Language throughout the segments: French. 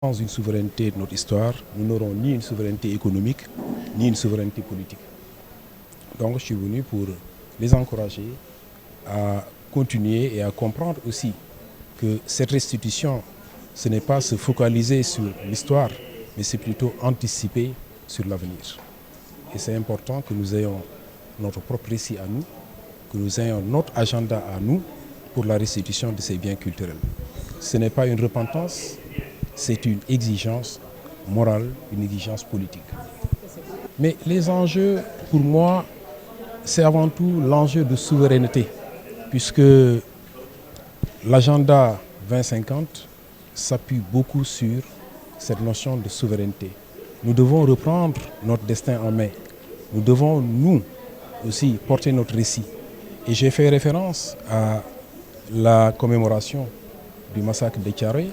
Sans une souveraineté de notre histoire, nous n'aurons ni une souveraineté économique, ni une souveraineté politique. Donc je suis venu pour les encourager à continuer et à comprendre aussi que cette restitution, ce n'est pas se focaliser sur l'histoire, mais c'est plutôt anticiper sur l'avenir. Et c'est important que nous ayons notre propre récit à nous, que nous ayons notre agenda à nous pour la restitution de ces biens culturels. Ce n'est pas une repentance, c'est une exigence morale, une exigence politique. Mais les enjeux, pour moi, c'est avant tout l'enjeu de souveraineté, puisque l'agenda 2050 s'appuie beaucoup sur cette notion de souveraineté. Nous devons reprendre notre destin en main. Nous devons, nous aussi, porter notre récit. Et j'ai fait référence à la commémoration du massacre de Thiaroye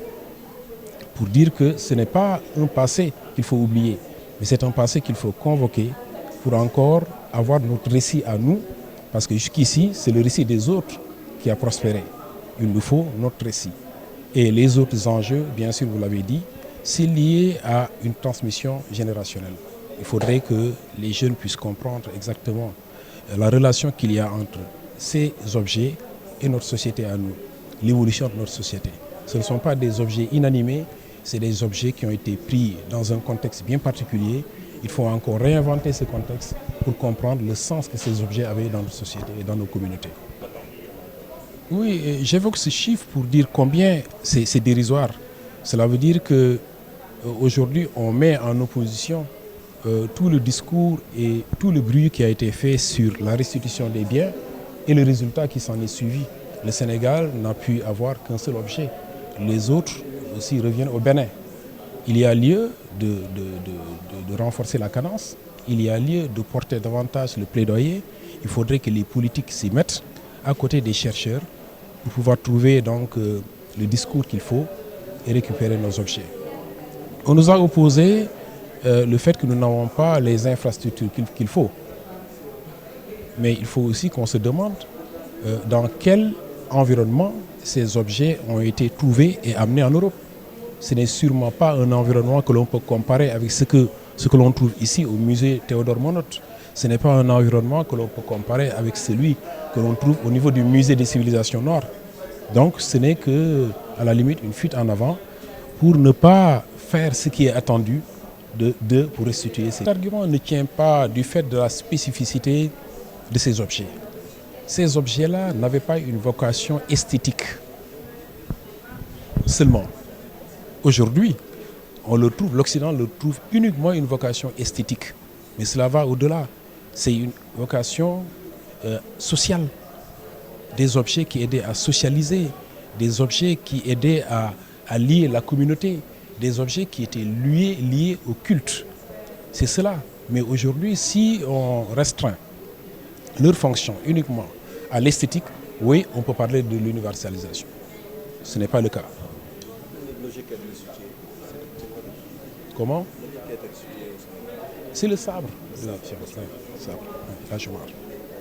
pour dire que ce n'est pas un passé qu'il faut oublier, mais c'est un passé qu'il faut convoquer pour encore avoir notre récit à nous, parce que jusqu'ici, c'est le récit des autres qui a prospéré. Il nous faut notre récit. Et les autres enjeux, bien sûr, vous l'avez dit, c'est lié à une transmission générationnelle. Il faudrait que les jeunes puissent comprendre exactement la relation qu'il y a entre ces objets et notre société à nous, l'évolution de notre société. Ce ne sont pas des objets inanimés, c'est des objets qui ont été pris dans un contexte bien particulier. Il faut encore réinventer ce contexte pour comprendre le sens que ces objets avaient dans notre société et dans nos communautés. Oui, j'évoque ce chiffre pour dire combien c'est dérisoire. Cela veut dire qu'aujourd'hui, on met en opposition tout le discours et tout le bruit qui a été fait sur la restitution des biens et le résultat qui s'en est suivi. Le Sénégal n'a pu avoir qu'un seul objet. Les autres aussi reviennent au Bénin. Il y a lieu de renforcer la cadence, il y a lieu de porter davantage le plaidoyer. Il faudrait que les politiques s'y mettent à côté des chercheurs pour pouvoir trouver donc le discours qu'il faut et récupérer nos objets. On nous a opposé le fait que nous n'avons pas les infrastructures qu'il faut. Mais il faut aussi qu'on se demande dans quel environnement ces objets ont été trouvés et amenés en Europe. Ce n'est sûrement pas un environnement que l'on peut comparer avec ce que l'on trouve ici au musée Théodore Monod. Ce n'est pas un environnement que l'on peut comparer avec celui que l'on trouve au niveau du musée des civilisations nord. Donc ce n'est que, à la limite, une fuite en avant pour ne pas faire ce qui est attendu pour restituer. Cet argument ne tient pas du fait de la spécificité de ces objets. Ces objets-là n'avaient pas une vocation esthétique seulement. Aujourd'hui, l'Occident leur trouve uniquement une vocation esthétique. Mais cela va au-delà. C'est une vocation sociale. Des objets qui aidaient à socialiser, des objets qui aidaient à lier la communauté, des objets qui étaient liés au culte. C'est cela. Mais aujourd'hui, si on restreint leur fonction uniquement à l'esthétique, oui, on peut parler de l'universalisation. Ce n'est pas le cas. Comment? C'est le sabre. La Jomar.